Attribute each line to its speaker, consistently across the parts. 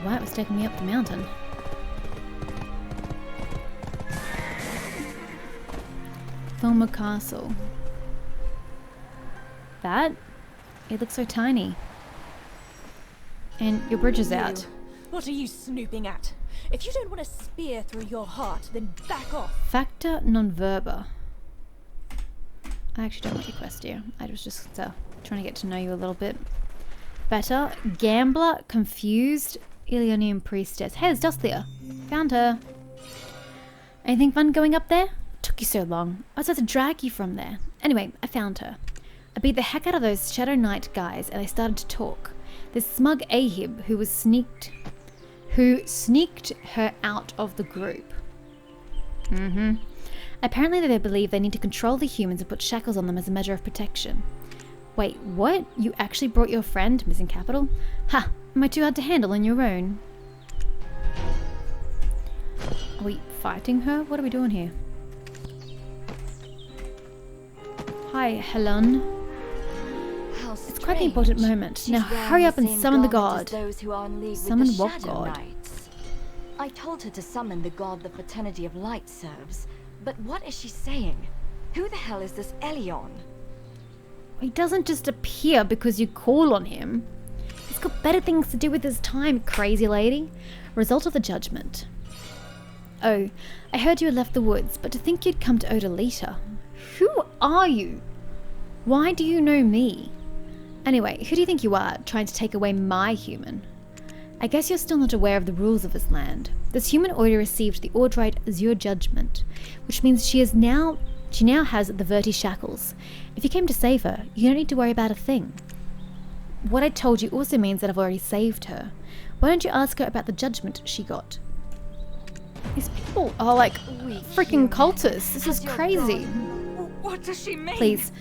Speaker 1: why it was taking me up the mountain. Thornwood Castle. That? It looks so tiny. And your bridge is out.
Speaker 2: What are you snooping at? If you don't want a spear through your heart, then back off.
Speaker 1: Facta non verba. I actually don't want your quest here. I was just trying to get to know you a little bit better. Gambler, confused, Ilionian priestess. Hey, it's Dustlia. Found her. Anything fun going up there? Took you so long. I was about to drag you from there. Anyway, I found her. I beat the heck out of those Shadow Knight guys and they started to talk. This smug Ahib who sneaked her out of the group. Apparently they believe they need to control the humans and put shackles on them as a measure of protection. Wait, what? You actually brought your friend, missing capital? Ha! Am I too hard to handle on your own? Are we fighting her? What are we doing here? Hi, Helen. It's quite an important moment. Now hurry up and summon the god. Summon what god?
Speaker 3: I told her to summon the god the Fraternity of Light serves. But what is she saying? Who the hell is this Elion?
Speaker 1: He doesn't just appear because you call on him. He's got better things to do with his time, crazy lady. Result of the judgment. Oh, I heard you had left the woods, but to think you'd come to Odelitta. Who are you? Why do you know me? Anyway, who do you think you are, trying to take away my human? I guess you're still not aware of the rules of this land. This human already received the Ordrite Azure Judgment, which means she now has the Verti shackles. If you came to save her, you don't need to worry about a thing. What I told you also means that I've already saved her. Why don't you ask her about the judgment she got? These people are like freaking cultists. This is crazy.
Speaker 2: What does she mean?
Speaker 1: Please,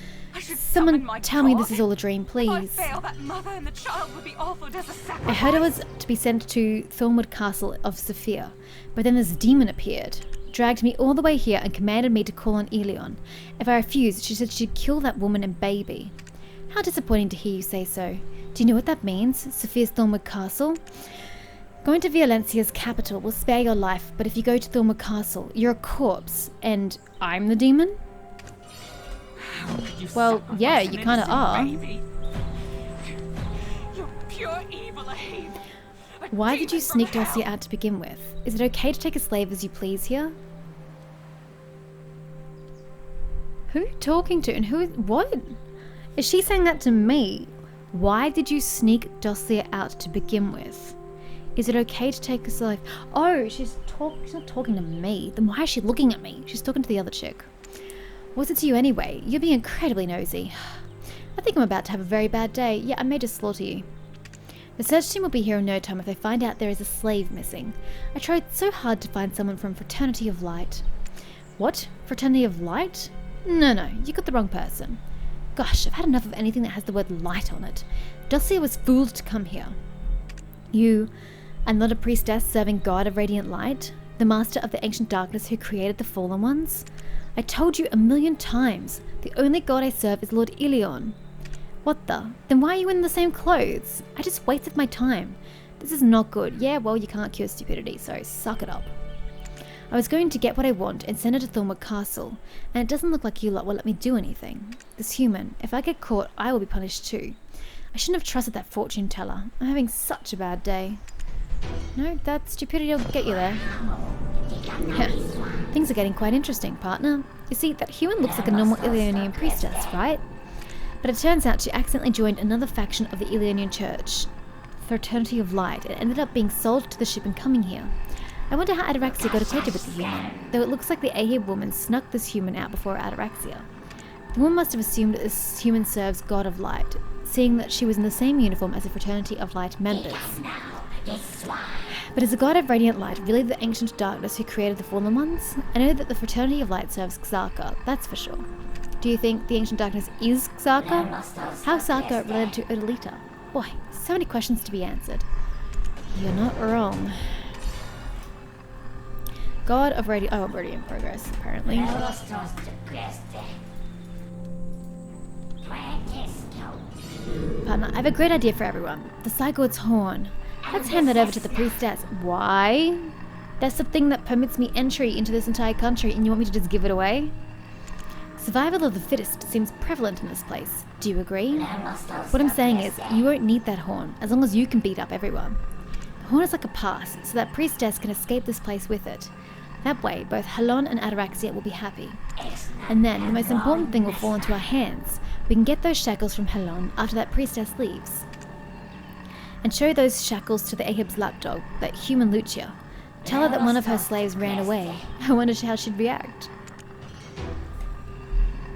Speaker 1: someone tell me this is all a dream, please.
Speaker 2: That mother and the child would be offered as a sacrifice.
Speaker 1: I heard I was to be sent to Thornwood Castle of Sophia, but then this demon appeared, dragged me all the way here and commanded me to call on Elion. If I refused, she said she'd kill that woman and baby. How disappointing to hear you say so. Do you know what that means? Sophia's Thornwood Castle? Going to Violencia's capital will spare your life, but if you go to Thornwood Castle, you're a corpse, and I'm the demon? Well, yeah, you kind of are.
Speaker 2: You're pure evil, Ahib.
Speaker 1: Why did you sneak Dulcia out to begin with? Is it okay to take a slave as you please here? Who are you talking to and what? Is she saying that to me? Why did you sneak Dulcia out to begin with? Is it okay to take a slave? Oh, she's not talking to me. Then why is she looking at me? She's talking to the other chick. What's it to you anyway? You're being incredibly nosy. I think I'm about to have a very bad day. Yeah, I may just slaughter you. The search team will be here in no time if they find out there is a slave missing. I tried so hard to find someone from Fraternity of Light. What? Fraternity of Light? No, you got the wrong person. Gosh, I've had enough of anything that has the word light on it. Dulcia was fooled to come here. You are not a priestess serving God of Radiant Light, the master of the ancient darkness who created the fallen ones? I told you 1,000,000 times, the only god I serve is Lord Elion. What the? Then why are you in the same clothes? I just wasted my time. This is not good. Yeah, well, you can't cure stupidity, so suck it up. I was going to get what I want and send her to Thornwood Castle, and it doesn't look like you lot will let me do anything. This human, if I get caught, I will be punished too. I shouldn't have trusted that fortune teller. I'm having such a bad day. No, that stupidity will get you there. Things are getting quite interesting, partner. You see, that human looks like a normal Ilionian priestess, right? But it turns out she accidentally joined another faction of the Ilionian Church, Fraternity of Light, and ended up being sold to the ship and coming here. I wonder how Ataraxia got acquainted with the human, though it looks like the Ahib woman snuck this human out before Ataraxia. The woman must have assumed that this human serves God of Light, seeing that she was in the same uniform as the Fraternity of Light members. But is the God of Radiant Light really the ancient darkness who created the fallen ones? I know that the Fraternity of Light serves Xarka, that's for sure. Do you think the ancient darkness is Xarka? How is Xarka related to Odelitta? Boy, so many questions to be answered. You're not wrong. God of Radiant... Oh, I'm already in progress, apparently. Partner, I have a great idea for everyone. The Cygod's Horn. Let's hand that over to the priestess. Why? That's the thing that permits me entry into this entire country, and you want me to just give it away? Survival of the fittest seems prevalent in this place. Do you agree? What I'm saying is, you won't need that horn, as long as you can beat up everyone. The horn is like a pass, so that priestess can escape this place with it. That way, both Halon and Ataraxia will be happy. And then, the most important thing will fall into our hands. We can get those shackles from Halon after that priestess leaves. And show those shackles to the Ahib's lapdog, that human Lucia. Tell her that one of her slaves ran away. I wonder how she'd react.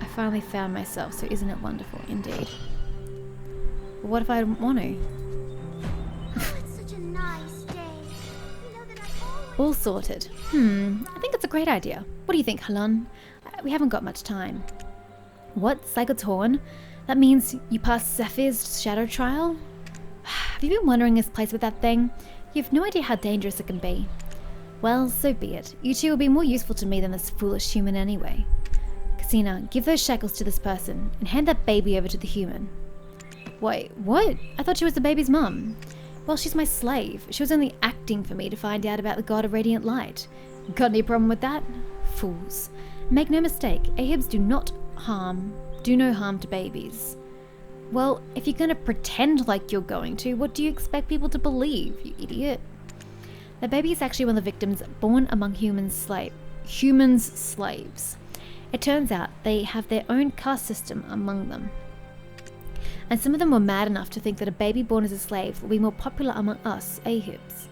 Speaker 1: I finally found myself, so isn't it wonderful, indeed. But what if I don't want to?
Speaker 4: It's such a nice day. You know that I always...
Speaker 1: All sorted. I think it's a great idea. What do you think, Halon? We haven't got much time. What? Saigod's horn? That means you passed Zephyr's shadow trial? Have you been wandering this place with that thing? You have no idea how dangerous it can be. Well, so be it. You two will be more useful to me than this foolish human anyway. Cassina, give those shackles to this person, and hand that baby over to the human. Wait, what? I thought she was the baby's mum. Well, she's my slave. She was only acting for me to find out about the god of radiant light. Got any problem with that? Fools. Make no mistake, Ahibs do no harm to babies. Well, if you're gonna pretend like you're going to, what do you expect people to believe, you idiot? The baby is actually one of the victims born among humans' slaves. It turns out they have their own caste system among them. And some of them were mad enough to think that a baby born as a slave will be more popular among us, Ahibs.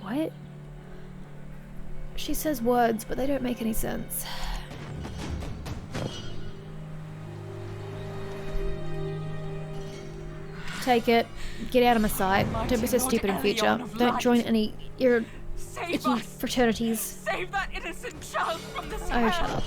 Speaker 1: What? She says words, but they don't make any sense. Take it. Get out of my sight. Don't be so stupid in future. Don't join any icky fraternities.
Speaker 5: Save that innocent child from this
Speaker 1: Oh, shut up.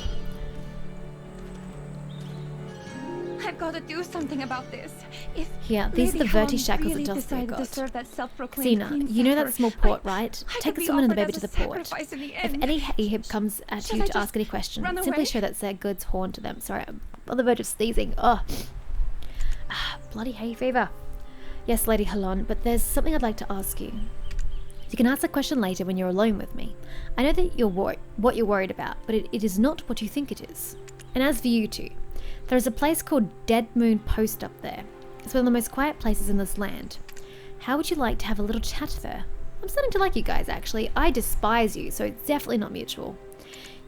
Speaker 3: I've got to do something about this. If
Speaker 1: Yeah, these are the
Speaker 3: Lady
Speaker 1: verti
Speaker 3: Helen
Speaker 1: shackles
Speaker 3: really
Speaker 1: that Dusty
Speaker 3: decided to
Speaker 1: got.
Speaker 3: serve that self-proclaimed
Speaker 1: Xena,
Speaker 3: queen
Speaker 1: you know that
Speaker 3: sufferer,
Speaker 1: small port,
Speaker 3: I
Speaker 1: right?
Speaker 3: could
Speaker 1: Take the
Speaker 3: be
Speaker 1: woman and the
Speaker 3: offered
Speaker 1: baby
Speaker 3: as
Speaker 1: to
Speaker 3: a
Speaker 1: the port.
Speaker 3: sacrifice in the
Speaker 1: If
Speaker 3: end.
Speaker 1: any Ahib comes at
Speaker 3: Should
Speaker 1: you
Speaker 3: I
Speaker 1: to ask
Speaker 3: just
Speaker 1: any question,
Speaker 3: run
Speaker 1: simply
Speaker 3: away?
Speaker 1: show that God's horn to them. Sorry, I'm on the verge of sneezing. Ugh. Bloody hay fever. Yes, Lady Halon, but there's something I'd like to ask you. You can ask the question later when you're alone with me. I know that what you're worried about, but it is not what you think it is. And as for you two, there is a place called Dead Moon Post up there. It's one of the most quiet places in this land. How would you like to have a little chat there? I'm starting to like you guys, actually. I despise you, so it's definitely not mutual.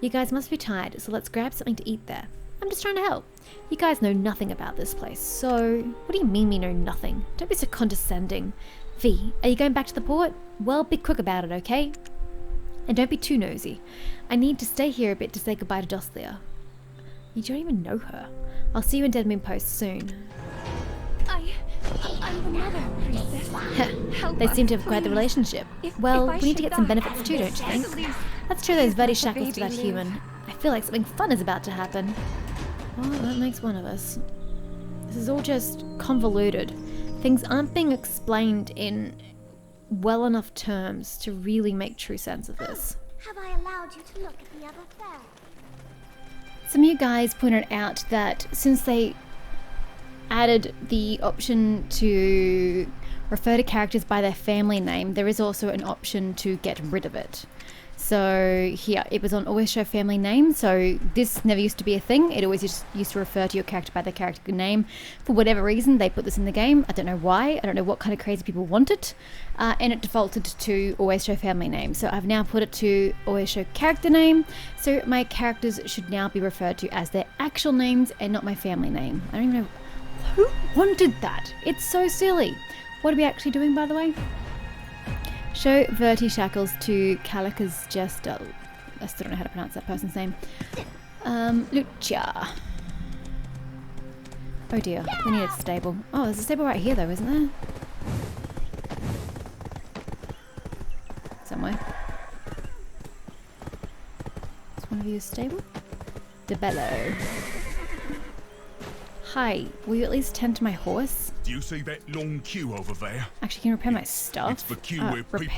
Speaker 1: You guys must be tired, so let's grab something to eat there. I'm just trying to help. You guys know nothing about this place, so... What do you mean we know nothing? Don't be so condescending. V, are you going back to the port? Well, be quick about it, okay? And don't be too nosy. I need to stay here a bit to say goodbye to Doslia. You don't even know her. I'll see you in Dead Moon Post soon.
Speaker 3: I'm the mother, priestess. Help
Speaker 1: They
Speaker 3: us,
Speaker 1: seem to have quite the
Speaker 3: please.
Speaker 1: relationship.
Speaker 3: If
Speaker 1: Well,
Speaker 3: I
Speaker 1: we need to
Speaker 3: should
Speaker 1: get some
Speaker 3: die,
Speaker 1: benefits too, don't you
Speaker 3: at
Speaker 1: think?
Speaker 3: least
Speaker 1: Let's show those
Speaker 3: let
Speaker 1: very
Speaker 3: the
Speaker 1: shackles to that
Speaker 3: baby
Speaker 1: human. I feel like something fun is about to happen. Well, that makes one of us. This is all just convoluted. Things aren't being explained in well enough terms to really make true sense of this.
Speaker 4: Have I allowed you to look at the other fair?
Speaker 1: Some of you guys pointed out that since they added the option to refer to characters by their family name, there is also an option to get rid of it. So here, it was on always show family name, so this never used to be a thing. It always just used to refer to your character by their character name. For whatever reason, they put this in the game. I don't know why. I don't know what kind of crazy people want it. And it defaulted to always show family name. So I've now put it to always show character name. So my characters should now be referred to as their actual names and not my family name. I don't even know who wanted that. It's so silly. What are we actually doing, by the way? Show Verti shackles to Calica's Jester. I still don't know how to pronounce that person's name. Lucia. Oh dear, we need a stable. Oh, there's a stable right here though, isn't there? Somewhere. Is one of you a stable? DeBello. Hi, will you at least tend to my horse?
Speaker 6: Do you see that long queue over there?
Speaker 1: Actually, can you repair my stuff?
Speaker 6: It's the queue where people's fate is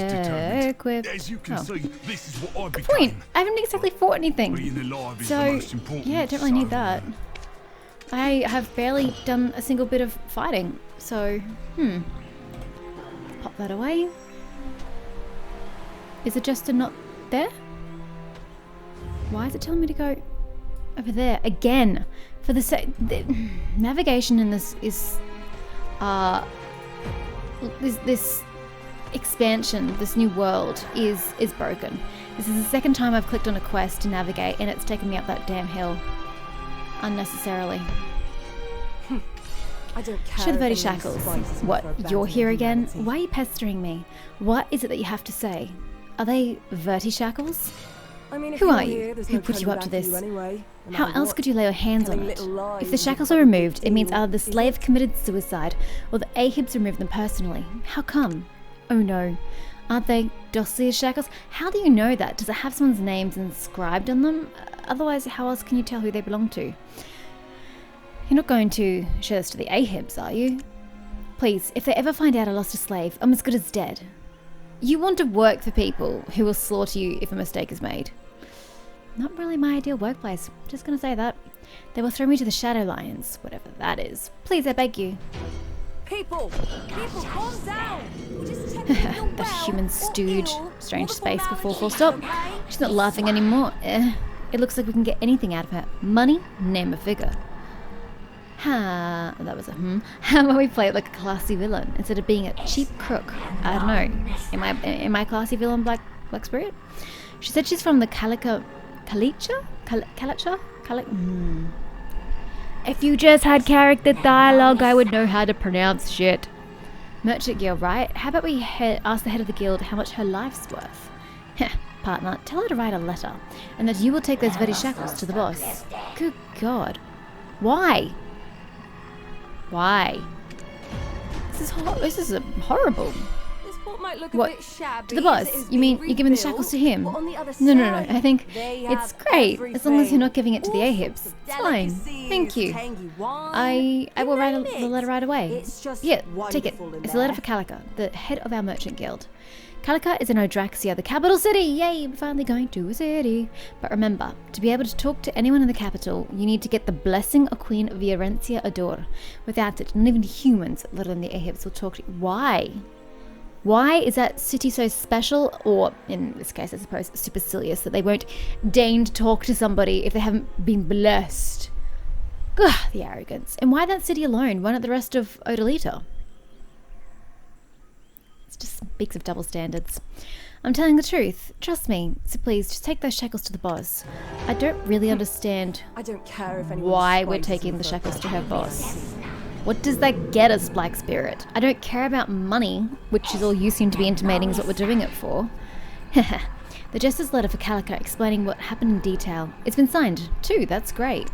Speaker 1: Repair,
Speaker 6: determined.
Speaker 1: equip.
Speaker 6: As you can
Speaker 1: Oh.
Speaker 6: see, this is what I
Speaker 1: Good
Speaker 6: became.
Speaker 1: point. I haven't exactly fought anything.
Speaker 6: Being alive is the
Speaker 1: So,
Speaker 6: most important.
Speaker 1: yeah, don't really need
Speaker 6: so,
Speaker 1: that. I have barely done a single bit of fighting, so, pop that away. Is the jester not there? Why is it telling me to go over there again? For the navigation in this is this expansion, this new world is broken. This is the second time I've clicked on a quest to navigate, and it's taken me up that damn hill unnecessarily.
Speaker 7: I don't care.
Speaker 1: Show the
Speaker 7: if
Speaker 1: Verdi
Speaker 7: anyone
Speaker 1: shackles.
Speaker 7: spices me
Speaker 1: What?
Speaker 7: for a
Speaker 1: You're
Speaker 7: bounty
Speaker 1: here
Speaker 7: of
Speaker 1: again?
Speaker 7: humanity.
Speaker 1: Why are you pestering me? What is it that you have to say? Are they Verti shackles?
Speaker 7: I mean, if
Speaker 1: Who
Speaker 7: you're
Speaker 1: are you?
Speaker 7: here, there's
Speaker 1: Who
Speaker 7: no
Speaker 1: put you
Speaker 7: turning
Speaker 1: up to
Speaker 7: back
Speaker 1: this?
Speaker 7: anyway, no
Speaker 1: How
Speaker 7: matter
Speaker 1: else
Speaker 7: what.
Speaker 1: could you lay your hands on
Speaker 7: Telling
Speaker 1: it?
Speaker 7: little lies
Speaker 1: If the
Speaker 7: isn't
Speaker 1: shackles
Speaker 7: quite
Speaker 1: are
Speaker 7: a big
Speaker 1: removed, it means
Speaker 7: deal,
Speaker 1: either the
Speaker 7: is
Speaker 1: slave
Speaker 7: it?
Speaker 1: committed suicide or the Ahibs removed them personally. How come? Oh no. Aren't they Dossier's shackles? How do you know that? Does it have someone's names inscribed on them? Otherwise, how else can you tell who they belong to? You're not going to show this to the Ahibs, are you? Please, if they ever find out I lost a slave, I'm as good as dead. You want to work for people who will slaughter you if a mistake is made. Not really my ideal workplace. Just gonna say that. They will throw me to the Shadow Lions, whatever that is. Please, I beg you.
Speaker 2: People, calm down. We're just checking if you're
Speaker 1: The
Speaker 2: well
Speaker 1: human
Speaker 2: or
Speaker 1: stooge.
Speaker 2: ill.
Speaker 1: Strange
Speaker 2: All the
Speaker 1: space before full
Speaker 2: formalities,
Speaker 1: stop.
Speaker 2: okay?
Speaker 1: She's not laughing anymore. It looks like we can get anything out of her. Money, name a figure. That was a How about we play it like a classy villain instead of being a cheap crook? I don't know. Am I a classy villain, Black Spirit? She said she's from the Kalicha. If you just had character dialogue, I would know how to pronounce shit. Merchant Guild, right? How about we ask the head of the guild how much her life's worth? Heh, partner, tell her to write a letter, and that you will take those very shackles to the boss. Good God. Why? Why? This is horrible.
Speaker 7: This port might look a
Speaker 1: What?
Speaker 7: bit shabby.
Speaker 1: To the boss?
Speaker 7: as it is
Speaker 1: You mean
Speaker 7: being
Speaker 1: you're giving the
Speaker 7: rebuilt,
Speaker 1: shackles to him?
Speaker 7: but on the other
Speaker 1: No.
Speaker 7: side,
Speaker 1: I think
Speaker 7: they
Speaker 1: it's
Speaker 7: have
Speaker 1: great as long as you're not giving it to the
Speaker 7: everything.
Speaker 1: Ahibs.
Speaker 7: All
Speaker 1: It's
Speaker 7: sorts of
Speaker 1: fine.
Speaker 7: delicacies,
Speaker 1: Thank you.
Speaker 7: tangy wine,
Speaker 1: I
Speaker 7: you
Speaker 1: will write
Speaker 7: name
Speaker 1: the
Speaker 7: it.
Speaker 1: letter right away.
Speaker 7: It's just
Speaker 1: Yeah, take it.
Speaker 7: wonderful in
Speaker 1: It's a letter for
Speaker 7: there.
Speaker 1: Calica, the head of our merchant guild. Calica is in Odraxia, the capital city. Yay, we're finally going to a city. But remember, to be able to talk to anyone in the capital, you need to get the blessing of Queen Viorencia Ador. Without it, not even humans, let alone the Ahibs, will talk to you. Why? Why is that city so special, or in this case, I suppose, supercilious, that they won't deign to talk to somebody if they haven't been blessed? Ugh, the arrogance. And why that city alone? Why not the rest of Odelitta? It just speaks of double standards. I'm telling the truth. Trust me. So please, just take those shackles to the boss. I don't really understand
Speaker 7: I don't care if anyone
Speaker 1: why we're
Speaker 7: spices
Speaker 1: taking
Speaker 7: me
Speaker 1: the
Speaker 7: for a
Speaker 1: shackles to
Speaker 7: bounty
Speaker 1: her
Speaker 7: of
Speaker 1: boss.
Speaker 7: humanity.
Speaker 1: What does that get us, Black Spirit? I don't care about money, which is all you seem to be intimating is what we're doing it for. The Jester's letter for Calica explaining what happened in detail. It's been signed, too. That's great.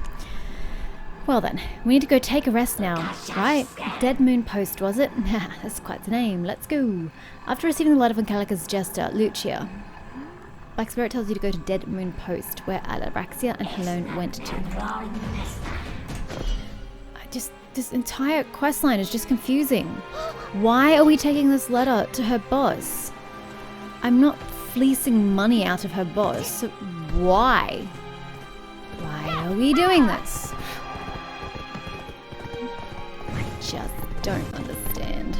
Speaker 1: Well then, we need to go take a rest now, right? Dead Moon Post, was it? That's quite the name. Let's go. After receiving the letter from Calica's Jester, Lucia, Black Spirit tells you to go to Dead Moon Post, where Alaraxia and Helone went to. This entire questline is just confusing. Why are we taking this letter to her boss? I'm not fleecing money out of her boss, so why? Why are we doing this? I just don't understand.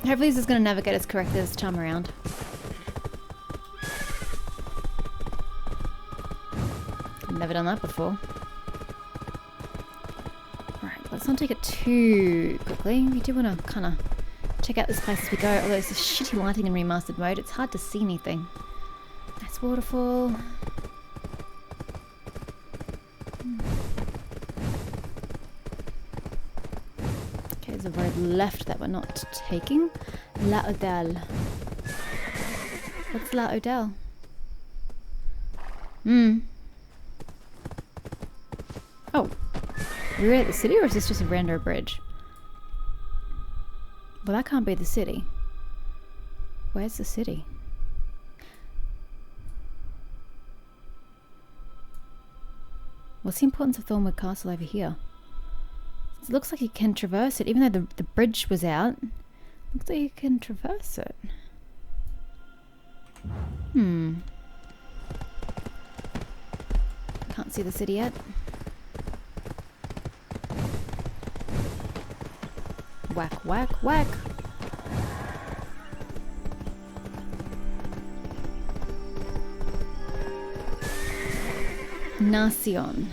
Speaker 1: Hopefully this is going to navigate us correctly this time around. I've never done that before. Alright, let's not take it too quickly. We do want to kind of check out this place as we go, although it's a shitty lighting in remastered mode. It's hard to see anything. Nice waterfall. Okay, there's a road left that we're not taking. La Odelle. What's La Odelle? Oh. Are we at the city, or is this just a rando bridge? Well, that can't be the city. Where's the city? What's the importance of Thornwood Castle over here? It looks like you can traverse it, even though the bridge was out. Looks like you can traverse it. Can't see the city yet. Whack, whack, whack. Narcion.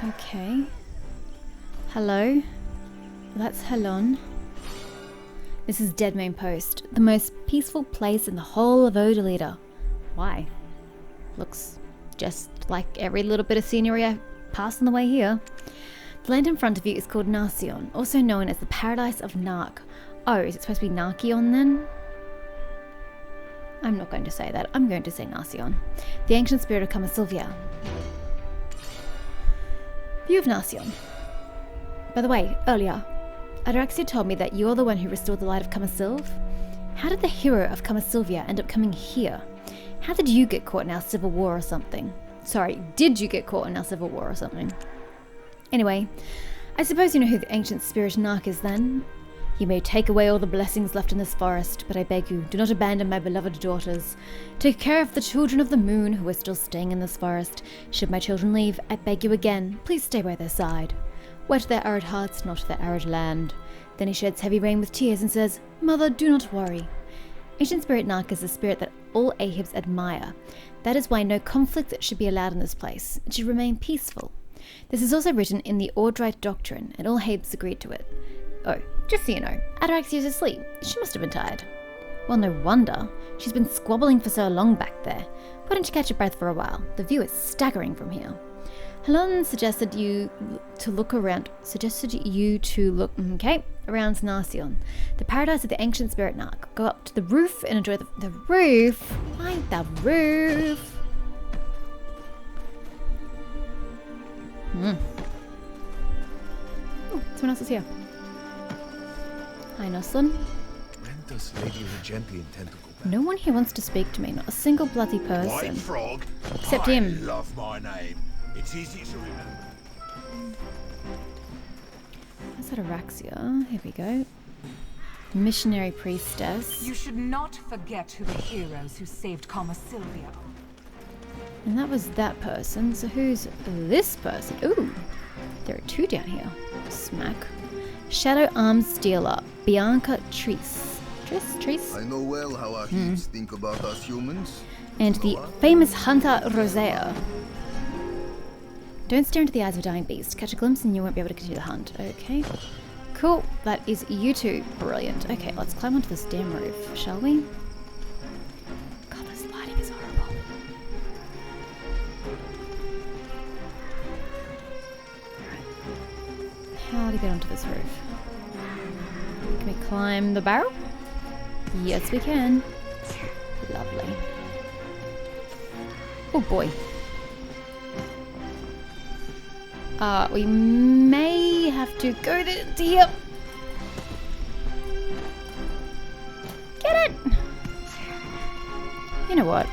Speaker 1: Okay. Hello. That's Helon. This is Dead Moon Post, the most peaceful place in the whole of Odelitta. Why? Looks just like every little bit of scenery I pass on the way here. The land in front of you is called Narcion, also known as the Paradise of Narc. Oh, is it supposed to be Narcion then? I'm not going to say that. I'm going to say Narcion, the ancient spirit of Kamasylvia. View of Narcion. By the way, earlier, Adraxia told me that you're the one who restored the light of Kamasylv. How did the hero of Kamasylvia end up coming here? How did you get caught in our civil war or something? Sorry, did you get caught in our civil war or something? Anyway, I suppose you know who the ancient spirit Narc is then? You may take away all the blessings left in this forest, but I beg you, do not abandon my beloved daughters. Take care of the children of the moon who are still staying in this forest. Should my children leave, I beg you again, please stay by their side. Wet their arid hearts, not their arid land. Then he sheds heavy rain with tears and says, Mother, do not worry. Ancient Spirit Narc is a spirit that all Ahibs admire. That is why no conflict should be allowed in this place. It should remain peaceful. This is also written in the Ordrite Doctrine, and all Ahibs agreed to it. Oh, just so you know, Adraxia's asleep. She must have been tired. Well, no wonder. She's been squabbling for so long back there. Why don't you catch your breath for a while? The view is staggering from here. Helon suggested you to look around Narcion, the paradise of the ancient spirit Narc. Go up to the roof and enjoy the roof. Why the roof? Oh, someone else is here. Hi, Narcion.
Speaker 8: When does Lady Regenti intend to go back?
Speaker 1: No one here wants to speak to me, not a single bloody person.
Speaker 6: White frog.
Speaker 1: Except
Speaker 6: I
Speaker 1: him.
Speaker 6: love my name. It's easy to remember.
Speaker 1: Is that Araxia? Here we go. Missionary priestess.
Speaker 5: You should not forget who the heroes who saved Kamasylvia are.
Speaker 1: And that was that person. So who's this person? Ooh, there are two down here. Smack. Shadow Arms Stealer, Bianca Treese. Treese?
Speaker 9: I know well how our heaths think about us humans.
Speaker 1: And the famous hunter Rosea. Don't stare into the eyes of a dying beast. Catch a glimpse and you won't be able to continue the hunt. Okay. Cool. That is you two. Brilliant. Okay, let's climb onto this damn roof, shall we? God, this lighting is horrible. Alright. How to get onto this roof? Can we climb the barrel? Yes, we can. Lovely. Oh boy. We may have to go to here. Get it! You know what?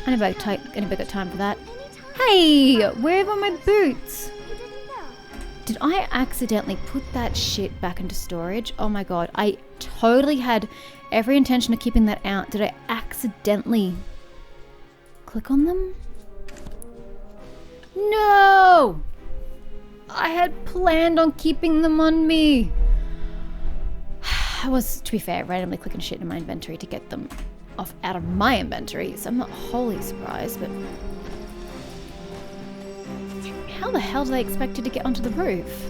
Speaker 1: I never got time for that. Hey! Where are my boots?
Speaker 4: You didn't know?
Speaker 1: Did I accidentally put that shit back into storage? Oh my god, I totally had every intention of keeping that out. Did I accidentally click on them? No! I had planned on keeping them on me. I was, to be fair, randomly clicking shit in my inventory to get them off out of my inventory, so I'm not wholly surprised, but how the hell did I expect you to get onto the roof?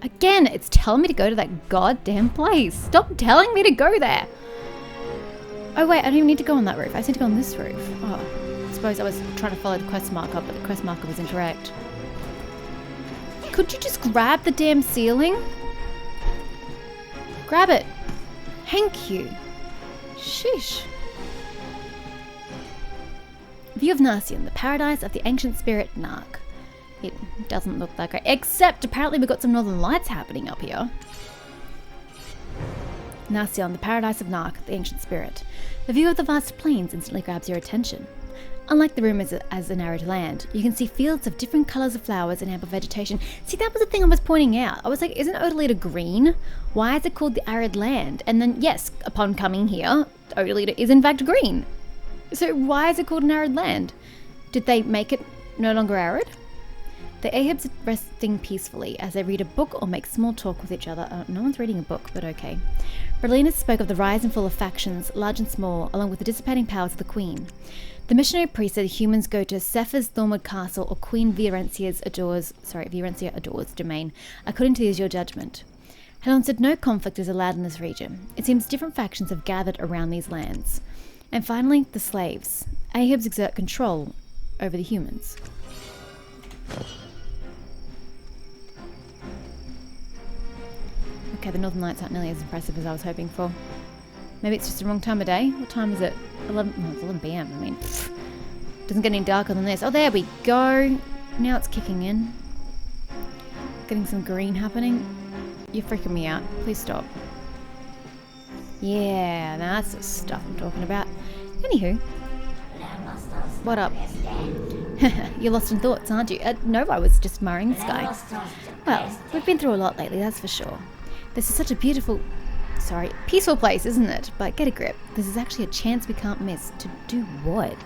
Speaker 1: Again, it's telling me to go to that goddamn place. Stop telling me to go there. Oh wait, I don't even need to go on that roof. I just need to go on this roof. Oh. I suppose I was trying to follow the quest marker, but the quest marker was incorrect. Could you just grab the damn ceiling? Grab it. Thank you. Sheesh. View of Narcion, the paradise of the ancient spirit Narc. It doesn't look that great, except apparently we've got some northern lights happening up here. Narcion, the paradise of Narc, the ancient spirit. The view of the vast plains instantly grabs your attention. Unlike the room as an arid land, you can see fields of different colours of flowers and ample vegetation. See, that was the thing I was pointing out. I was like, isn't Odelitta green? Why is it called the arid land? And then, yes, upon coming here, Odelitta is in fact green. So why is it called an arid land? Did they make it no longer arid? The Ahabs are resting peacefully as they read a book or make small talk with each other. No one's reading a book, but okay. Berlina spoke of the rise and fall of factions, large and small, along with the dissipating powers of the Queen. The missionary priest said humans go to Sephir's Thornwood Castle or Queen Virencia Ador's domain, according to your judgment. Helen said no conflict is allowed in this region. It seems different factions have gathered around these lands. And finally, the slaves. Ahabs exert control over the humans. Okay, the Northern Lights aren't nearly as impressive as I was hoping for. Maybe it's just the wrong time of day. What time is it? 11. No, it's 11 p.m. I mean, doesn't get any darker than this. Oh, there we go. Now it's kicking in. Getting some green happening. You're freaking me out. Please stop. Yeah, that's the stuff I'm talking about. Anywho. What up? You're lost in thoughts, aren't you? No, I was just admiring the sky. Well, we've been through a lot lately, that's for sure. This is such a peaceful place, isn't it? But get a grip. This is actually a chance we can't miss. To do what?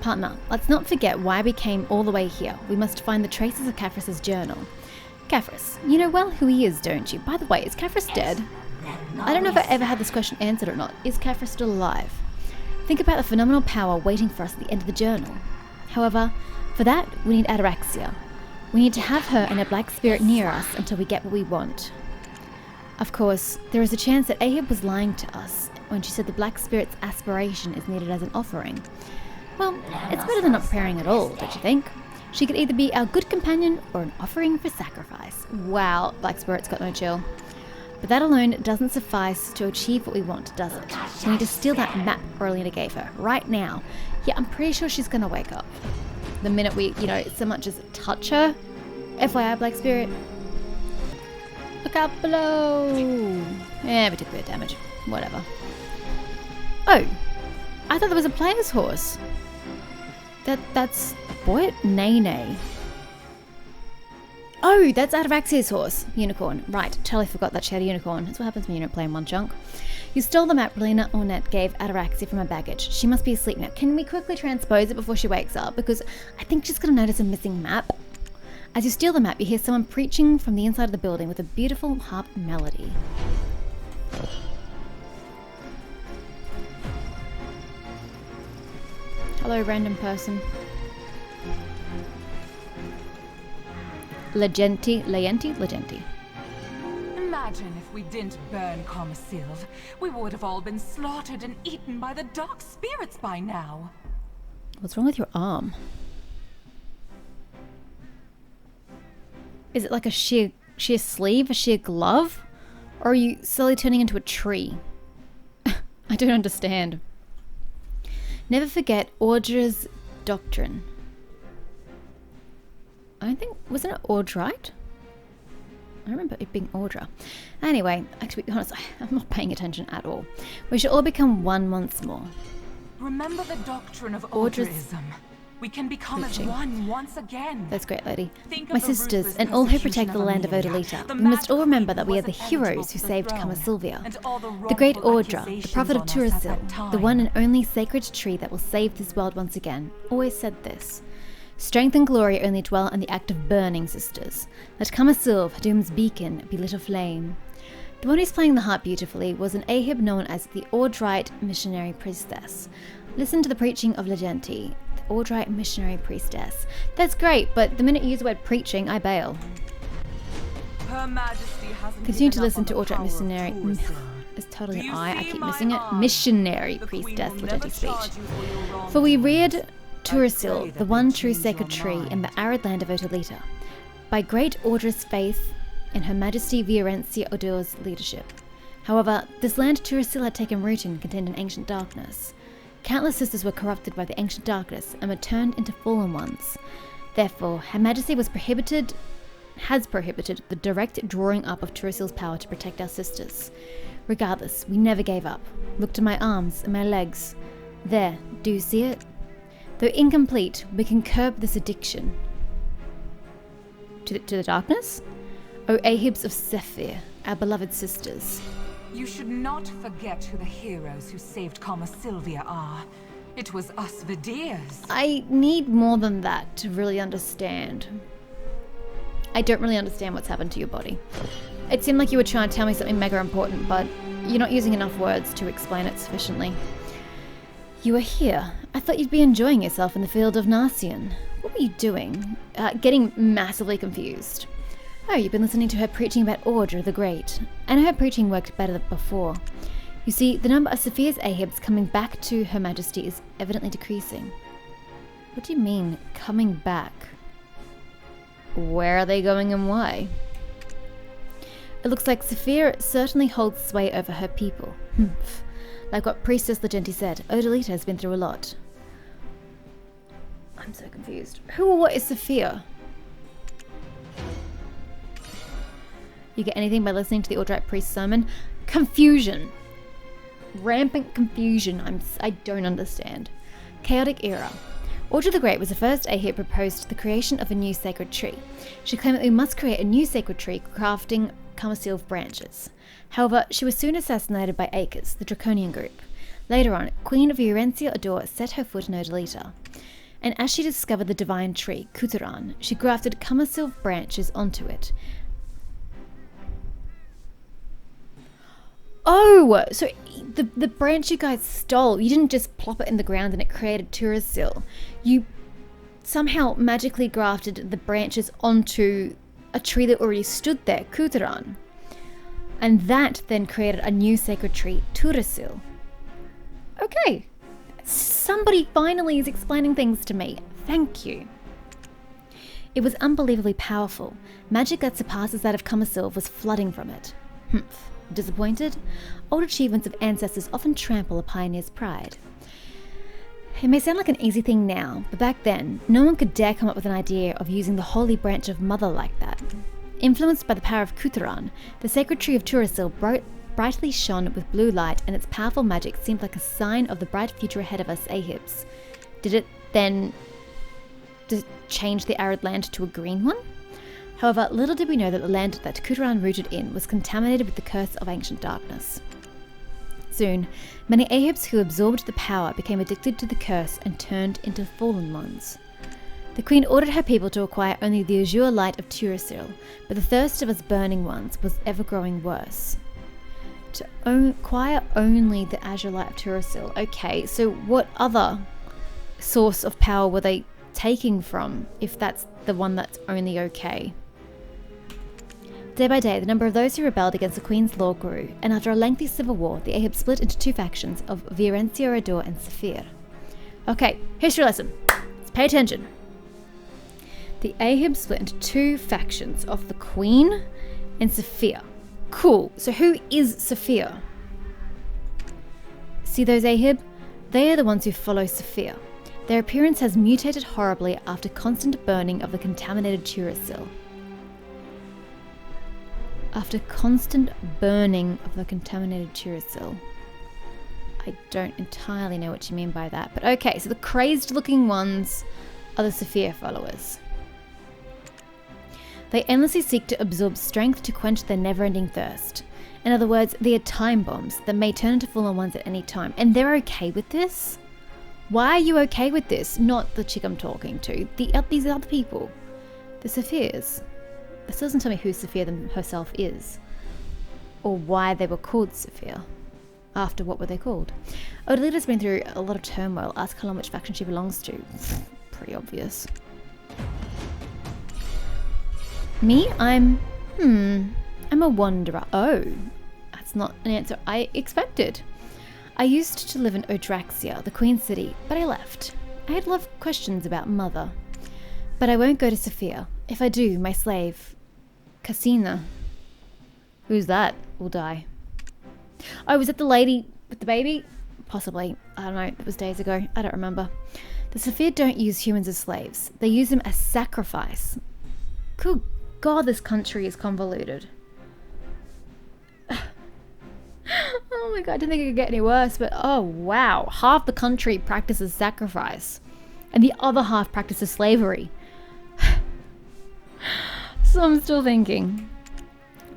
Speaker 1: Partner, let's not forget why we came all the way here. We must find the traces of Caphras' journal. Caphras, you know well who he is, don't you? By the way, is Caphras dead? I don't know if I ever had this question answered or not. Is Caphras still alive? Think about the phenomenal power waiting for us at the end of the journal. However, for that, we need Ataraxia. We need to have her and a black spirit near us until we get what we want. Of course, there is a chance that Ahab was lying to us when she said the black spirit's aspiration is needed as an offering. Well, it's better than not preparing at all, don't you think? She could either be our good companion or an offering for sacrifice. Wow, black spirit's got no chill. But that alone doesn't suffice to achieve what we want, does it? We need to steal that map Berlina gave her, right now. Yeah, I'm pretty sure she's gonna wake up. The minute we, so much as touch her. FYI, Black Spirit. Look out below! Yeah, we took a bit of damage. Whatever. Oh! I thought there was a player's horse. That's... what? Nene. Oh, that's Ataraxia's horse. Unicorn. Right, totally forgot that she had a unicorn. That's what happens when you don't play in one chunk. You stole the map Berlina Ornette gave Ataraxia from her baggage. She must be asleep now. Can we quickly transpose it before she wakes up? Because I think she's going to notice a missing map. As you steal the map, you hear someone preaching from the inside of the building with a beautiful harp melody. Hello, random person. Legenti.
Speaker 5: Imagine if we didn't burn Kamasylvia. We would have all been slaughtered and eaten by the dark spirits by now.
Speaker 1: What's wrong with your arm? Is it like a sheer sleeve, a sheer glove? Or are you slowly turning into a tree? I don't understand. Never forget Audra's doctrine. I don't think... wasn't it Audrite? I remember it being Audra. Anyway, actually, to be honest, I'm not paying attention at all. We should all become one once more.
Speaker 5: Remember the doctrine of
Speaker 1: Audra's
Speaker 5: Audraism. We can become as one once again.
Speaker 1: That's great, lady.
Speaker 5: Think
Speaker 1: My
Speaker 5: of the
Speaker 1: sisters,
Speaker 5: ruthless
Speaker 1: and all who
Speaker 5: persecution
Speaker 1: protect the
Speaker 5: of
Speaker 1: land of
Speaker 5: Amelia.
Speaker 1: Odelitta,
Speaker 5: The
Speaker 1: we must
Speaker 5: Mad
Speaker 1: all remember
Speaker 5: Queen
Speaker 1: that we are
Speaker 5: was
Speaker 1: the
Speaker 5: ineligible
Speaker 1: heroes who
Speaker 5: for the
Speaker 1: saved
Speaker 5: throne,
Speaker 1: Kamasylvia.
Speaker 5: and all
Speaker 1: The great
Speaker 5: wrongful
Speaker 1: Audra, the
Speaker 5: accusations
Speaker 1: prophet of
Speaker 5: on us at
Speaker 1: Turasil,
Speaker 5: that time.
Speaker 1: the one and only sacred tree that will save this world once again, always said this. Strength and glory only dwell in the act of burning, sisters. Let Kamasylvia, Doom's beacon, be lit aflame. The one who's playing the harp beautifully was an Ahab known as the Audrite missionary priestess. Listen to the preaching of Legenti, the Audrite missionary priestess. That's great, but the minute you use the word preaching, I bail.
Speaker 5: Her Majesty hasn't
Speaker 1: Continue to
Speaker 5: given up
Speaker 1: listen
Speaker 5: on
Speaker 1: to
Speaker 5: the
Speaker 1: Audrite
Speaker 5: power of
Speaker 1: missionary.
Speaker 5: Turasil.
Speaker 1: It's totally
Speaker 5: Do you
Speaker 1: an I
Speaker 5: see
Speaker 1: keep
Speaker 5: my
Speaker 1: missing it.
Speaker 5: arm?
Speaker 1: Missionary
Speaker 5: The Queen
Speaker 1: priestess,
Speaker 5: will never
Speaker 1: Legenti speech.
Speaker 5: charge you for your wrongdoing.
Speaker 1: For we reared Turasil,
Speaker 5: pray
Speaker 1: the
Speaker 5: that
Speaker 1: one
Speaker 5: they
Speaker 1: true
Speaker 5: change
Speaker 1: sacred
Speaker 5: your
Speaker 1: tree in the
Speaker 5: mind.
Speaker 1: arid land of Odelitta, by great Audra's faith in Her Majesty Virencia Odor's leadership. However, this land Turasil had taken root in contained an ancient darkness. Countless sisters were corrupted by the ancient darkness and were turned into fallen ones. Therefore, Her Majesty has prohibited the direct drawing up of Turasil's power to protect our sisters. Regardless, we never gave up. Look to my arms and my legs. There, do you see it? Though incomplete, we can curb this addiction. To the darkness? O Ahabs of Sephir, our beloved sisters.
Speaker 5: You should not forget who the heroes who saved Kamasylvia are. It was us Vidirs.
Speaker 1: I need more than that to really understand. I don't really understand what's happened to your body. It seemed like you were trying to tell me something mega important, but you're not using enough words to explain it sufficiently. You were here. I thought you'd be enjoying yourself in the field of Narcion. What were you doing? Getting massively confused. Oh, you've been listening to her preaching about Ordre the Great. I know her preaching worked better than before. You see, the number of Sophia's Ahibs coming back to Her Majesty is evidently decreasing. What do you mean, coming back? Where are they going and why? It looks like Sophia certainly holds sway over her people. Like what Priestess Legenti said, Odelitta has been through a lot. I'm so confused. Who or what is Sophia? You get anything by listening to the Aldrite Priest sermon? Confusion. Rampant confusion. I don't understand. Chaotic era. Ordre the Great was the first Ahib proposed the creation of a new sacred tree. She claimed that we must create a new sacred tree crafting Kamasylvia branches. However, she was soon assassinated by Acres, the Draconian group. Later on, Queen Virencia Ador set her foot in Odelitta. And as she discovered the divine tree, Kuturan, she grafted Kamasylvia branches onto it. Oh, so the branch you guys stole, you didn't just plop it in the ground and it created Turasil. You somehow magically grafted the branches onto a tree that already stood there, Kuturan. And that then created a new sacred tree, Turasil. Okay. Somebody finally is explaining things to me. Thank you. It was unbelievably powerful. Magic that surpasses that of Kamasylvia was flooding from it. Disappointed? Old achievements of ancestors often trample a pioneer's pride. It may sound like an easy thing now, but back then, no one could dare come up with an idea of using the holy branch of Mother like that. Influenced by the power of Kuturan, the sacred tree of Turasil brightly shone with blue light, and its powerful magic seemed like a sign of the bright future ahead of us Ahibs. Did it then change the arid land to a green one? However, little did we know that the land that Kuturan rooted in was contaminated with the curse of ancient darkness. Soon, many Ahibs who absorbed the power became addicted to the curse and turned into fallen ones. The queen ordered her people to acquire only the azure light of Turasil, but the thirst of us burning ones was ever growing worse. To acquire only the azure light of Turasil. Okay, so what other source of power were they taking from, if that's the one that's only okay? Day by day, the number of those who rebelled against the Queen's law grew, and after a lengthy civil war, the Ahib split into two factions of Virencia Ador and Saphir. Okay, history lesson. Let's pay attention. The Ahib split into two factions of the Queen and Saphir. Cool, so who is Saphir? See those Ahib? They are the ones who follow Saphir. Their appearance has mutated horribly after constant burning of the contaminated Turasil. After constant burning of the contaminated Turasil. I don't entirely know what you mean by that, but okay, so the crazed looking ones are the Saphir followers. They endlessly seek to absorb strength to quench their never-ending thirst. In other words, they are time bombs that may turn into fallen ones at any time, and they're okay with this? Why are you okay with this? Not the chick I'm talking to, these other people. The Saphirs. This doesn't tell me who Sophia herself is, or why they were called Sophia. After what were they called? Odelitta's been through a lot of turmoil. Ask her which faction she belongs to. Pretty obvious. Me? I'm a wanderer. Oh, that's not an answer I expected. I used to live in Odraxia, the Queen City, but I left. I had a lot of questions about Mother. But I won't go to Sophia. If I do, my slave, Casina. Who's that? Will die. Oh, was it the lady with the baby? Possibly. I don't know. It was days ago. I don't remember. The Sophia don't use humans as slaves. They use them as sacrifice. Good God, this country is convoluted. Oh my God, I didn't think it could get any worse, but oh wow. Half the country practices sacrifice, and the other half practices slavery. So I'm still thinking.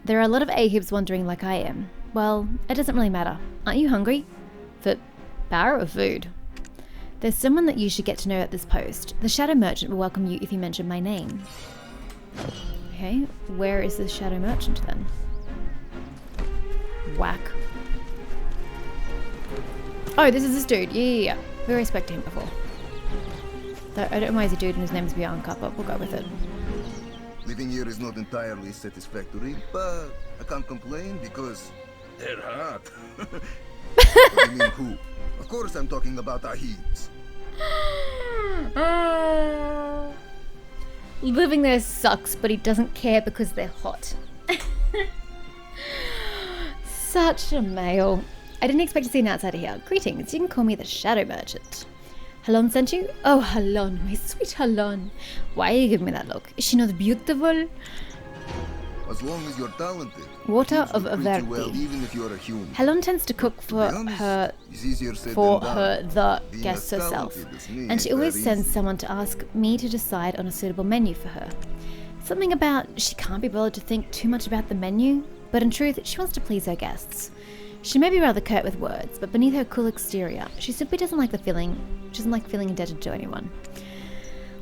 Speaker 1: There are a lot of Ahibs wandering like I am. Well, it doesn't really matter. Aren't you hungry? For power or food? There's someone that you should get to know at this post. The Shadow Merchant will welcome you if you mention my name. Okay, where is the Shadow Merchant then? Whack. Oh, this is this dude. Yeah. We already spoke to him before. Though I don't know why he's a dude and his name's Bianca, but we'll go with it.
Speaker 9: Living here is not entirely satisfactory, but I can't complain because they're hot. What do you mean who? Of course I'm talking about Ahibs.
Speaker 1: Living there sucks, but he doesn't care because they're hot. Such a male. I didn't expect to see an outsider here. Greetings, you can call me the Shadow Merchant. Halon sent you? Oh, Halon, my sweet Halon. Why are you giving me that look? Is she not beautiful?
Speaker 9: As long as you're talented.
Speaker 1: Water
Speaker 9: Ahibs
Speaker 1: of
Speaker 9: will treat you well,
Speaker 1: Averti.
Speaker 9: even if you're a human.
Speaker 1: Halon tends to cook for
Speaker 9: To be honest,
Speaker 1: her
Speaker 9: it's easier said
Speaker 1: for
Speaker 9: than
Speaker 1: her
Speaker 9: done.
Speaker 1: the
Speaker 9: Being
Speaker 1: guests
Speaker 9: as
Speaker 1: herself,
Speaker 9: talented as me
Speaker 1: and
Speaker 9: is
Speaker 1: she always
Speaker 9: very
Speaker 1: sends
Speaker 9: easy.
Speaker 1: someone to ask me to decide on a suitable menu for her. Something about she can't be bothered to think too much about the menu, but in truth she wants to please her guests. She may be rather curt with words, but beneath her cool exterior she simply doesn't like feeling indebted to anyone.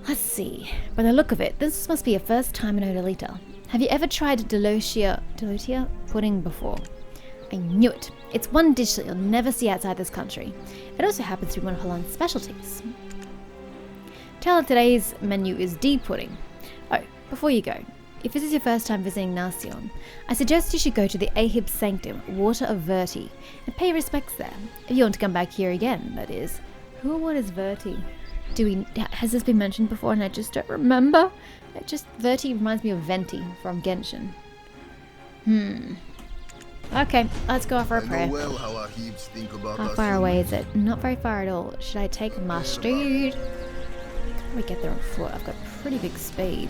Speaker 1: Let's see, by the look of it, this must be your first time in Odelitta. Have you ever tried Delotia pudding before? I knew it. It's one dish that you'll never see outside this country. It also happens to be one of Halon's specialties. Tell her today's menu is D pudding. Oh, before you go, if this is your first time visiting Narcion, I suggest you should go to the Ahib Sanctum, Water of Verti, and pay respects there. If you want to come back here again, that is. Who or what is Verti? Has this been mentioned before and I just don't remember? Verti reminds me of Venti from Genshin. Okay, let's go for a
Speaker 9: I
Speaker 1: prayer.
Speaker 9: know well how Ahibs think about
Speaker 1: How
Speaker 9: us
Speaker 1: far away is
Speaker 9: humans.
Speaker 1: it? Not very far at all. Should I take my speed? How do we get there on foot? I've got pretty big speed.